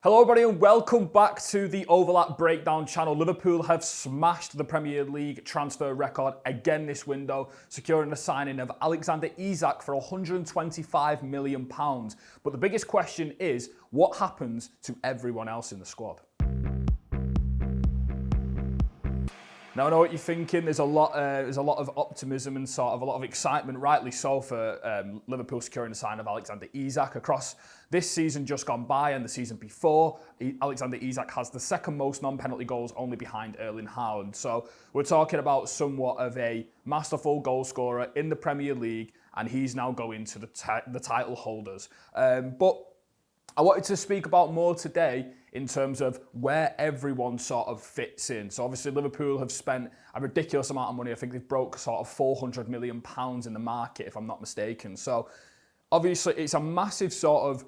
Hello everybody and welcome back to the Overlap Breakdown channel. Liverpool have smashed the Premier League transfer record again this window, securing the signing of Alexander Isak for £125 million. But the biggest question is, what happens to everyone else in the squad? Now I know what you're thinking. There's a lot of optimism and sort of a lot of excitement, rightly so, for Liverpool securing the sign of Alexander Isak. Across this season just gone by and the season before, Alexander Isak has the second most non-penalty goals, only behind Erling Haaland. So we're talking about somewhat of a masterful goal scorer in the Premier League, and he's now going to the title holders. But I wanted to speak about more today in terms of where everyone sort of fits in. So obviously Liverpool have spent a ridiculous amount of money. I think they've broke sort of £400 million in the market, if I'm not mistaken. So obviously it's a massive sort of,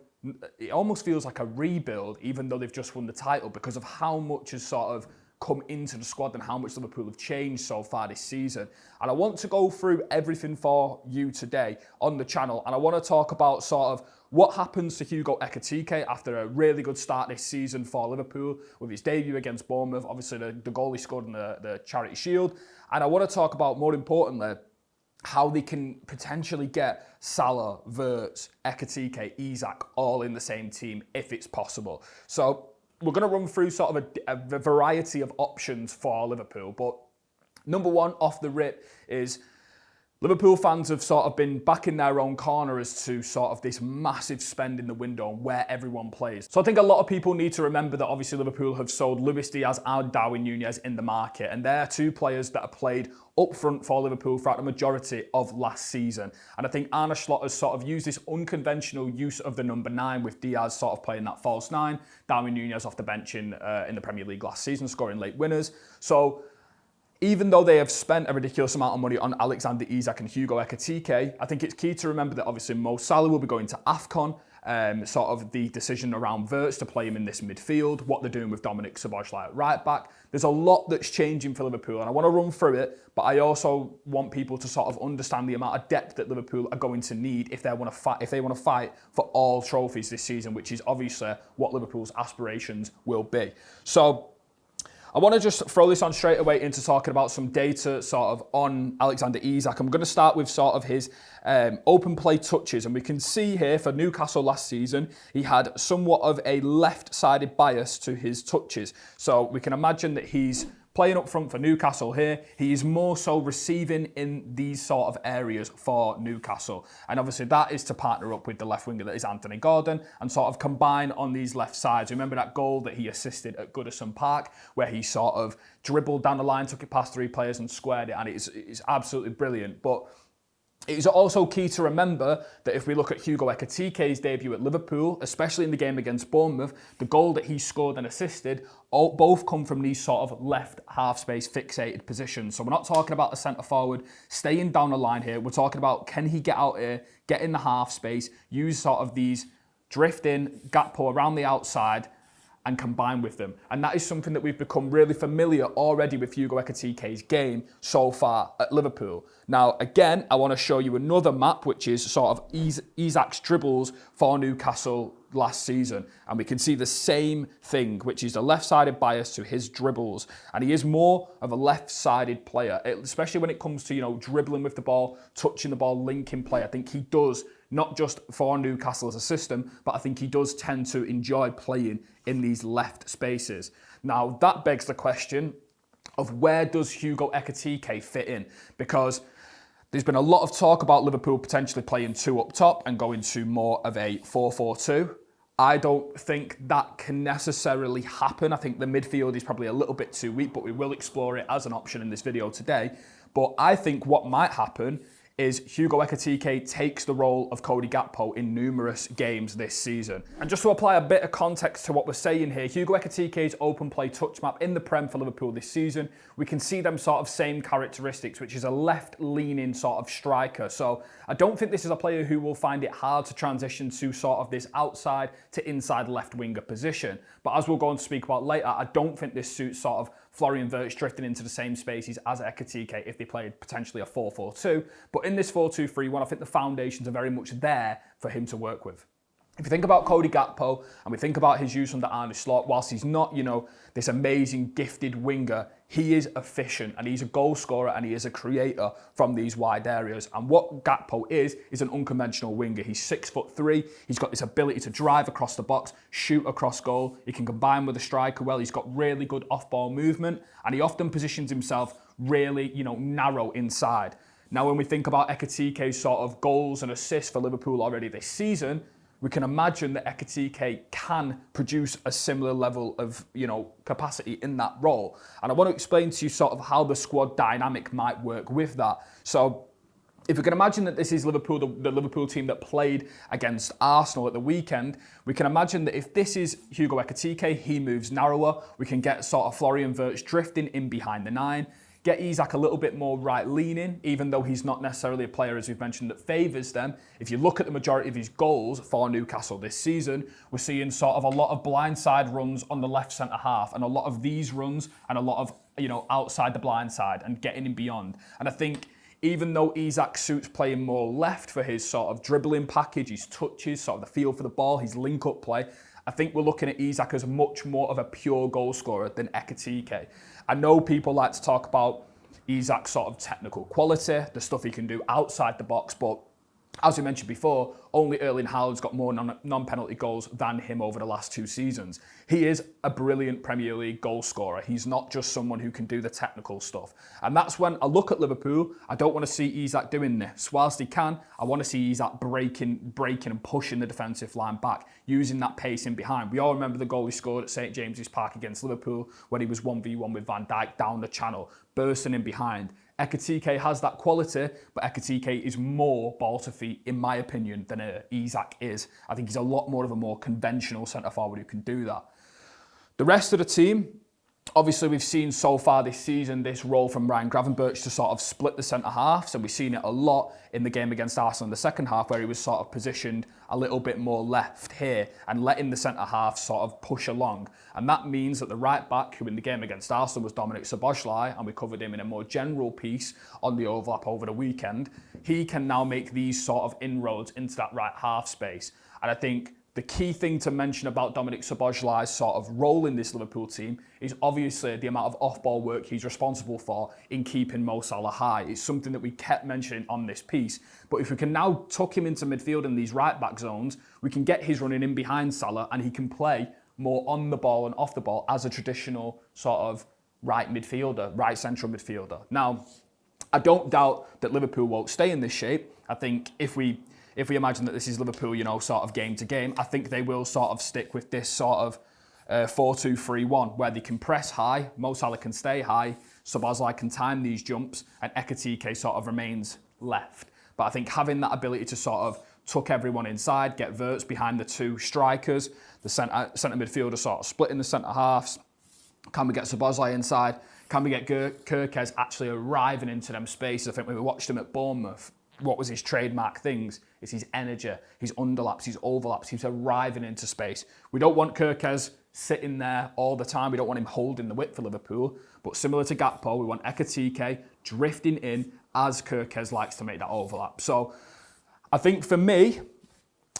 it almost feels like a rebuild, even though they've just won the title, because of how much has sort of come into the squad and how much Liverpool have changed so far this season. And I want to go through everything for you today on the channel. And I want to talk about sort of what happens to Hugo Ekitike after a really good start this season for Liverpool with his debut against Bournemouth, obviously the goal he scored in the Charity Shield. And I want to talk about, more importantly, how they can potentially get Salah, Wirtz, Ekitike, Isak all in the same team if it's possible. So we're going to run through sort of a variety of options for Liverpool. But number one off the rip is Liverpool fans have sort of been back in their own corner as to sort of this massive spend in the window and where everyone plays. So I think a lot of people need to remember that obviously Liverpool have sold Luis Diaz and Darwin Núñez in the market, and they're two players that have played up front for Liverpool throughout the majority of last season. And I think Arne Slot has sort of used this unconventional use of the number 9, with Diaz sort of playing that false 9, Darwin Núñez off the bench in the Premier League last season, scoring late winners. So even though they have spent a ridiculous amount of money on Alexander Isak and Hugo Ekitike, I think it's key to remember that obviously Mo Salah will be going to AFCON, sort of the decision around Wirtz to play him in this midfield, what they're doing with Dominik Szoboszlai at right back. There's a lot that's changing for Liverpool, and I want to run through it, but I also want people to sort of understand the amount of depth that Liverpool are going to need if they want to fight for all trophies this season, which is obviously what Liverpool's aspirations will be. So I want to just throw this on straight away into talking about some data sort of on Alexander Isak. I'm going to start with sort of his open play touches, and we can see here for Newcastle last season, he had somewhat of a left-sided bias to his touches. So we can imagine that he's playing up front for Newcastle here. He is more so receiving in these sort of areas for Newcastle. And obviously that is to partner up with the left winger that is Anthony Gordon and sort of combine on these left sides. Remember that goal that he assisted at Goodison Park, where he sort of dribbled down the line, took it past 3 players and squared it, and it's absolutely brilliant. But it is also key to remember that if we look at Hugo Ekitike's debut at Liverpool, especially in the game against Bournemouth, the goal that he scored and assisted both come from these sort of left half-space fixated positions. So we're not talking about the centre-forward staying down the line here. We're talking about, can he get out here, get in the half-space, use sort of these drift-in, gap pull around the outside, and combine with them. And that is something that we've become really familiar already with Hugo Ekitike's game so far at Liverpool. Now, again, I want to show you another map, which is sort of Isak's dribbles for Newcastle last season. And we can see the same thing, which is the left-sided bias to his dribbles. And he is more of a left-sided player, especially when it comes to, dribbling with the ball, touching the ball, linking play. I think he does, not just for Newcastle as a system, but I think he does tend to enjoy playing in these left spaces. Now, that begs the question of where does Hugo Ekitike fit in? Because there's been a lot of talk about Liverpool potentially playing 2 up top and going to more of a 4-4-2. I don't think that can necessarily happen. I think the midfield is probably a little bit too weak, but we will explore it as an option in this video today. But I think what might happen is Hugo Ekitike takes the role of Cody Gakpo in numerous games this season. And just to apply a bit of context to what we're saying here, Hugo Ekitike's open play touch map in the Prem for Liverpool this season, we can see them sort of same characteristics, which is a left-leaning sort of striker. So I don't think this is a player who will find it hard to transition to sort of this outside to inside left winger position. But as we'll go on to speak about later, I don't think this suits sort of Florian Wirtz drifting into the same spaces as Ekitike if they played potentially a 4-4-2. But in this 4-2-3-1, I think the foundations are very much there for him to work with. If you think about Cody Gakpo and we think about his use under Arne Slot, whilst he's not, this amazing gifted winger, he is efficient and he's a goal scorer and he is a creator from these wide areas. And what Gakpo is an unconventional winger. He's 6'3". He's got this ability to drive across the box, shoot across goal. He can combine with a striker well. He's got really good off-ball movement and he often positions himself really, narrow inside. Now, when we think about Ekitike's sort of goals and assists for Liverpool already this season, we can imagine that Ekitike can produce a similar level of, capacity in that role. And I want to explain to you sort of how the squad dynamic might work with that. So if we can imagine that this is Liverpool, the Liverpool team that played against Arsenal at the weekend, we can imagine that if this is Hugo Ekitike, he moves narrower. We can get sort of Florian Wirtz drifting in behind the 9. Get Isak a little bit more right leaning, even though he's not necessarily a player, as we've mentioned, that favours them. If you look at the majority of his goals for Newcastle this season, we're seeing sort of a lot of blindside runs on the left centre half and a lot of these runs and a lot of, outside the blind side and getting in beyond. And I think even though Isak suits playing more left for his sort of dribbling package, his touches, sort of the feel for the ball, his link-up play, I think we're looking at Isak as much more of a pure goal scorer than Ekitike. I know people like to talk about Isak's sort of technical quality, the stuff he can do outside the box, but as we mentioned before, only Erling Haaland's got more non-penalty goals than him over the last 2 seasons. He is a brilliant Premier League goal scorer. He's not just someone who can do the technical stuff. And that's when I look at Liverpool, I don't want to see Isak doing this. Whilst he can, I want to see Isak breaking and pushing the defensive line back, using that pace in behind. We all remember the goal he scored at St James's Park against Liverpool when he was 1v1 with Van Dijk down the channel, bursting in behind. Ekitike has that quality, but Ekitike is more ball to feet, in my opinion, than Isak is. I think he's a lot more of a more conventional centre-forward who can do that. The rest of the team, obviously we've seen so far this season this role from Ryan Gravenberch to sort of split the centre-halves, and we've seen it a lot in the game against Arsenal in the second half where he was sort of positioned a little bit more left here and letting the centre-half sort of push along. And that means that the right-back, who in the game against Arsenal was Dominik Szoboszlai, and we covered him in a more general piece on the overlap over the weekend, he can now make these sort of inroads into that right-half space. And I think the key thing to mention about Dominik Szoboszlai's sort of role in this Liverpool team is obviously the amount of off-ball work he's responsible for in keeping Mo Salah high. It's something that we kept mentioning on this piece. But if we can now tuck him into midfield in these right-back zones, we can get his running in behind Salah and he can play more on the ball and off the ball as a traditional sort of right midfielder, right central midfielder. Now, I don't doubt that Liverpool won't stay in this shape. I think if we imagine that this is Liverpool, sort of game to game, I think they will sort of stick with this sort of 4-2-3-1 where they can press high, Mo Salah can stay high, Szoboszlai can time these jumps, and Ekitike sort of remains left. But I think having that ability to sort of tuck everyone inside, get Wirtz behind the 2 strikers, the centre midfielder sort of splitting the centre halves, can we get Szoboszlai inside? Can we get Kerkez actually arriving into them spaces? I think when we watched him at Bournemouth, what was his trademark things is his energy, his underlaps, his overlaps. He's arriving into space. We don't want Kerkez sitting there all the time. We don't want him holding the width for Liverpool. But similar to Gakpo, we want Ekitike drifting in as Kerkez likes to make that overlap. So I think for me,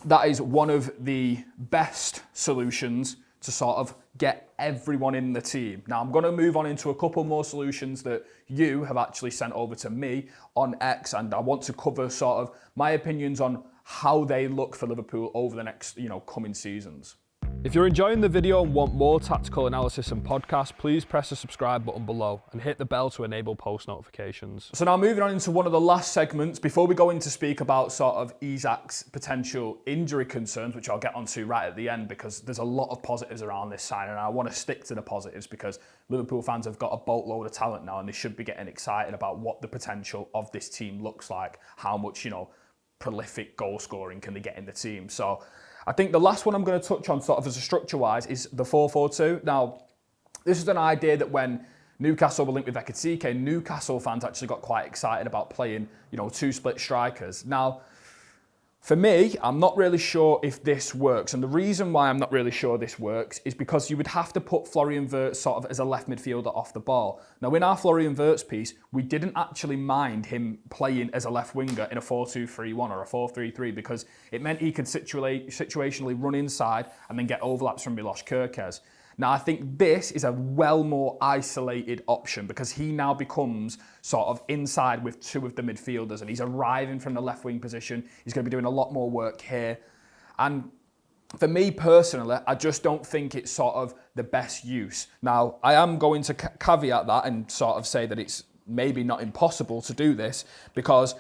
that is one of the best solutions to sort of get everyone in the team. Now, I'm going to move on into a couple more solutions that you have actually sent over to me on X, and I want to cover sort of my opinions on how they look for Liverpool over the next, coming seasons. If you're enjoying the video and want more tactical analysis and podcasts, please press the subscribe button below and hit the bell to enable post notifications. So now moving on into one of the last segments, before we go in to speak about sort of Isak's potential injury concerns, which I'll get onto right at the end because there's a lot of positives around this signing and I want to stick to the positives because Liverpool fans have got a boatload of talent now and they should be getting excited about what the potential of this team looks like, how much, prolific goal scoring can they get in the team. So I think the last one I'm going to touch on sort of as a structure-wise is the 4-4-2. Now, this is an idea that when Newcastle were linked with Ekitike, Newcastle fans actually got quite excited about playing, 2 split strikers. Now, For me, I'm not really sure if this works. And the reason why I'm not really sure this works is because you would have to put Florian Wirtz sort of as a left midfielder off the ball. Now, in our Florian Wirtz piece, we didn't actually mind him playing as a left winger in a 4-2-3-1 or a 4-3-3 because it meant he could situationally run inside and then get overlaps from Milos Kerkez. Now, I think this is a well more isolated option because he now becomes sort of inside with two of the midfielders and he's arriving from the left wing position. He's going to be doing a lot more work here. And for me personally, I just don't think it's sort of the best use. Now, I am going to caveat that and sort of say that it's maybe not impossible to do this because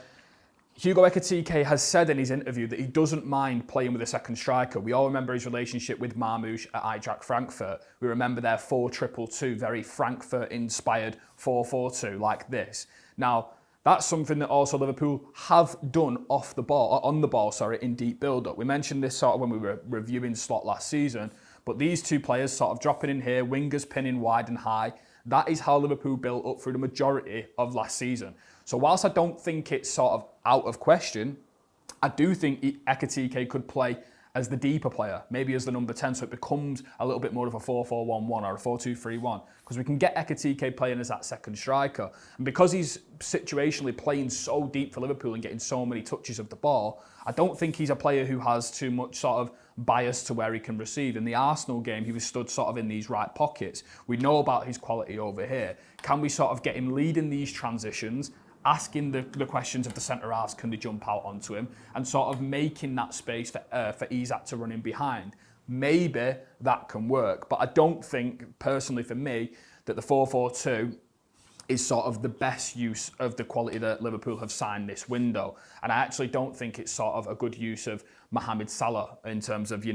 Hugo Ekitike has said in his interview that he doesn't mind playing with a second striker. We all remember his relationship with Marmoush at Eintracht Frankfurt. We remember their 4-2-2-2, very Frankfurt-inspired 4-4-2 like this. Now, that's something that also Liverpool have done on the ball, in deep build-up. We mentioned this sort of when we were reviewing Slot last season, but these two players sort of dropping in here, wingers pinning wide and high. That is how Liverpool built up through the majority of last season. So whilst I don't think it's sort of out of question, I do think Ekitike could play as the deeper player, maybe as the number 10, so it becomes a little bit more of a 4-4-1-1 or a 4-2-3-1, because we can get Ekitike playing as that second striker. And because he's situationally playing so deep for Liverpool and getting so many touches of the ball, I don't think he's a player who has too much sort of bias to where he can receive. In the Arsenal game, he was stood sort of in these right pockets. We know about his quality over here. Can we sort of get him leading these transitions, asking the questions of the centre-halves, can they jump out onto him, and sort of making that space for Isak to run in behind. Maybe that can work, but I don't think, personally for me, that the 4-4-2 is sort of the best use of the quality that Liverpool have signed this window. And I actually don't think it's sort of a good use of Mohamed Salah in terms of,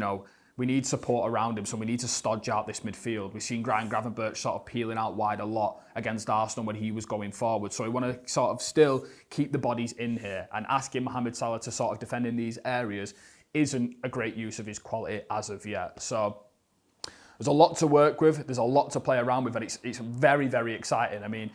we need support around him, so we need to stodge out this midfield. We've seen Ryan Gravenberch sort of peeling out wide a lot against Arsenal when he was going forward. So we want to sort of still keep the bodies in here, and asking Mohamed Salah to sort of defend in these areas isn't a great use of his quality as of yet. So there's a lot to work with. There's a lot to play around with, and it's very, very exciting. I mean,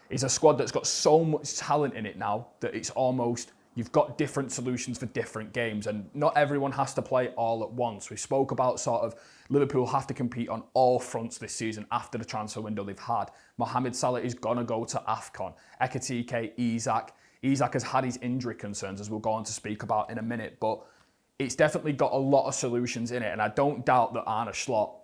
it's a squad that's got so much talent in it now that it's almost, you've got different solutions for different games, and not everyone has to play all at once. We spoke about sort of Liverpool have to compete on all fronts this season after the transfer window they've had. Mohamed Salah is going to go to AFCON. Ekitike, Isak. Isak has had his injury concerns, as we'll go on to speak about in a minute, but it's definitely got a lot of solutions in it, and I don't doubt that Arne Slot,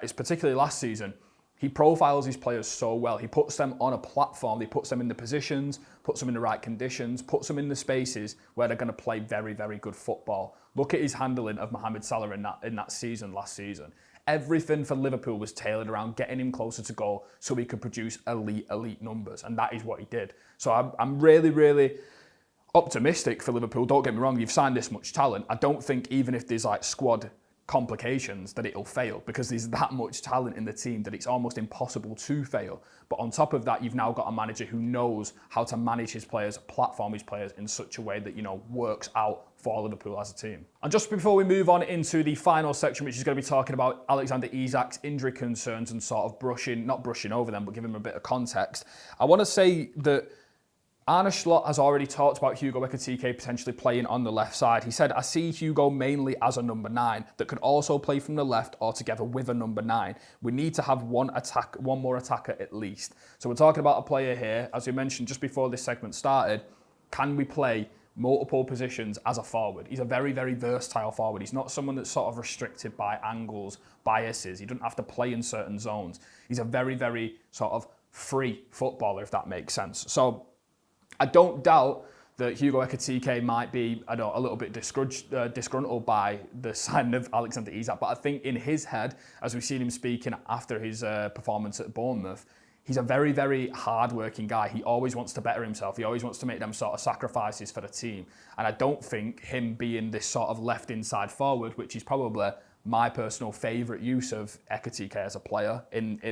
it's particularly last season, he profiles his players so well. He puts them on a platform. He puts them in the positions, puts them in the right conditions, puts them in the spaces where they're going to play very, very good football. Look at his handling of Mohamed Salah in that season, last season. Everything for Liverpool was tailored around getting him closer to goal so he could produce elite numbers, and that is what he did. So I'm really, really optimistic for Liverpool. Don't get me wrong, you've signed this much talent. I don't think even if there's like squad complications that it'll fail, because there's that much talent in the team that it's almost impossible to fail. But on top of that, you've now got a manager who knows how to manage his players, platform his players in such a way that, works out for Liverpool as a team. And just before we move on into the final section, which is going to be talking about Alexander Isak's injury concerns and sort of not brushing over them, but giving them a bit of context, I want to say that Arne Slot has already talked about Hugo Ekitike potentially playing on the left side. He said, I see Hugo mainly as a number 9 that can also play from the left or together with a number 9. We need to have one more attacker at least. So we're talking about a player here, as we mentioned just before this segment started, can we play multiple positions as a forward? He's a very, very versatile forward. He's not someone that's sort of restricted by angles, biases. He doesn't have to play in certain zones. He's a very, very sort of free footballer, if that makes sense. So I don't doubt that Hugo Ekitike might be, a little bit disgruntled by the signing of Alexander Isak, but I think in his head, as we've seen him speaking after his performance at Bournemouth, he's a very, very hard-working guy. He always wants to better himself. He always wants to make them sort of sacrifices for the team. And I don't think him being this sort of left inside forward, which is probably my personal favourite use of Ekitike as a player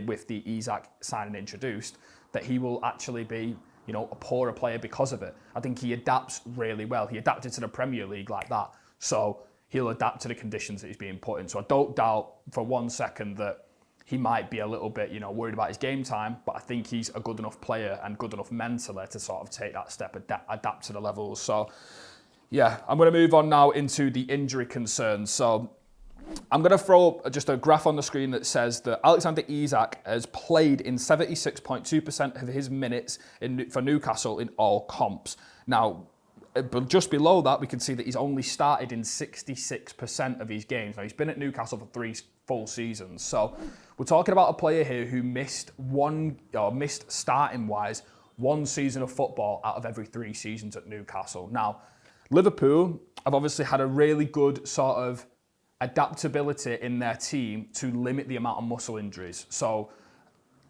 with the Isak signing introduced, that he will actually be a poorer player because of it. I think he adapts really well. He adapted to the Premier League like that. So he'll adapt to the conditions that he's being put in. So I don't doubt for one second that he might be a little bit, worried about his game time, but I think he's a good enough player and good enough mentally to sort of take that step, adapt to the levels. So Yeah, I'm going to move on now into the injury concerns. So I'm going to throw up just a graph on the screen that says that Alexander Isak has played in 76.2% of his minutes for Newcastle in all comps. Now, but just below that, we can see that he's only started in 66% of his games. Now, he's been at Newcastle for 3 full seasons. So we're talking about a player here who missed starting-wise, 1 season of football out of every 3 seasons at Newcastle. Now, Liverpool have obviously had a really good sort of adaptability in their team to limit the amount of muscle injuries. So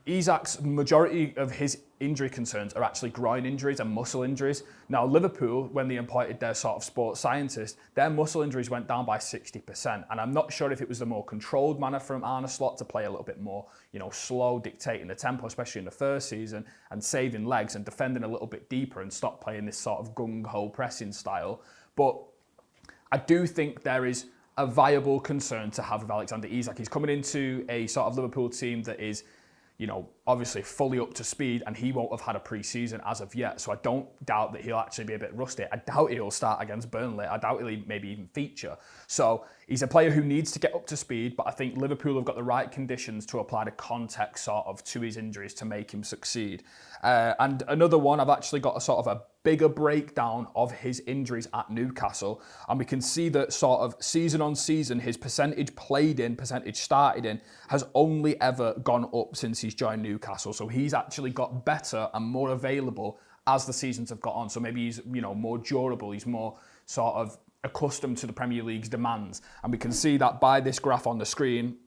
Isak's majority of his injury concerns are actually groin injuries and muscle injuries. Now, Liverpool, when they appointed their sort of sports scientist, their muscle injuries went down by 60%. And I'm not sure if it was the more controlled manner from Arne Slot to play a little bit more, slow, dictating the tempo, especially in the first season, and saving legs and defending a little bit deeper and stop playing this sort of gung-ho pressing style. But I do think there is a viable concern to have with Alexander Isak. He's coming into a sort of Liverpool team that is, obviously fully up to speed, and he won't have had a pre-season as of yet. So I don't doubt that he'll actually be a bit rusty. I doubt he'll start against Burnley. I doubt he'll maybe even feature. So he's a player who needs to get up to speed, but I think Liverpool have got the right conditions to apply the context sort of to his injuries to make him succeed. And another one, I've actually got a sort of a bigger breakdown of his injuries at Newcastle, and we can see that sort of season on season, his percentage played in, percentage started in, has only ever gone up since he's joined Newcastle. So he's actually got better and more available as the seasons have got on. So maybe he's more durable, he's more sort of accustomed to the Premier League's demands, and we can see that by this graph on the screen.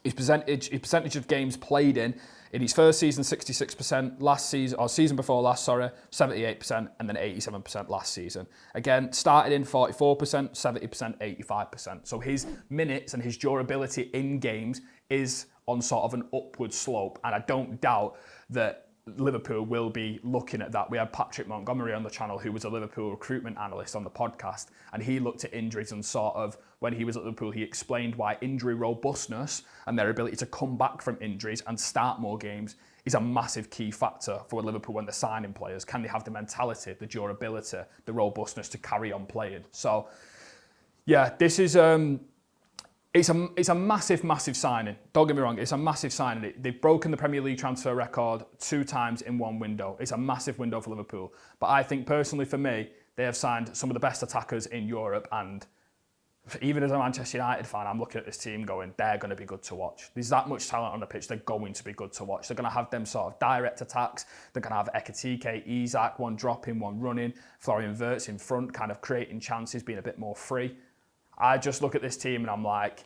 His percentage of games played in his first season, 66%, season before last, 78%, and then 87% last season. Again, started in 44%, 70%, 85%. So his minutes and his durability in games is on sort of an upward slope, and I don't doubt that Liverpool will be looking at that. We had Patrick Montgomery on the channel, who was a Liverpool recruitment analyst on the podcast, and he looked at injuries and sort of, when he was at Liverpool, he explained why injury robustness and their ability to come back from injuries and start more games is a massive key factor for Liverpool when they're signing players. Can they have the mentality, the durability, the robustness to carry on playing? So, yeah, this is... It's a massive, massive signing. Don't get me wrong, it's a massive signing. They've broken the Premier League transfer record 2 times in one window. It's a massive window for Liverpool. But I think personally for me, they have signed some of the best attackers in Europe, and even as a Manchester United fan, I'm looking at this team going, they're going to be good to watch. There's that much talent on the pitch, they're going to be good to watch. They're going to have them sort of direct attacks. They're going to have Ekitike, Isak, one dropping, one running, Florian Wirtz in front, kind of creating chances, being a bit more free. I just look at this team and I'm like,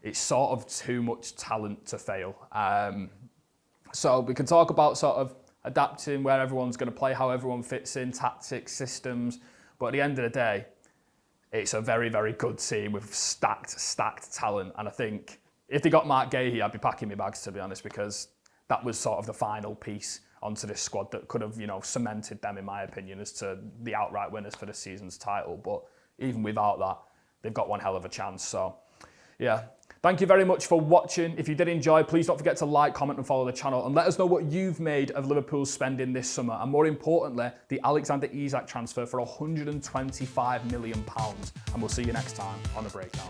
it's sort of too much talent to fail. So we can talk about sort of adapting where everyone's going to play, how everyone fits in, tactics, systems. But at the end of the day, it's a very, very good team with stacked talent. And I think if they got Mark Gahey, I'd be packing my bags, to be honest, because that was sort of the final piece onto this squad that could have, cemented them, in my opinion, as to the outright winners for the season's title. But even without that, they've got one hell of a chance. So, yeah. Thank you very much for watching. If you did enjoy, please don't forget to like, comment and follow the channel, and let us know what you've made of Liverpool's spending this summer, and more importantly, the Alexander Isak transfer for £125 million. And we'll see you next time on The Breakdown.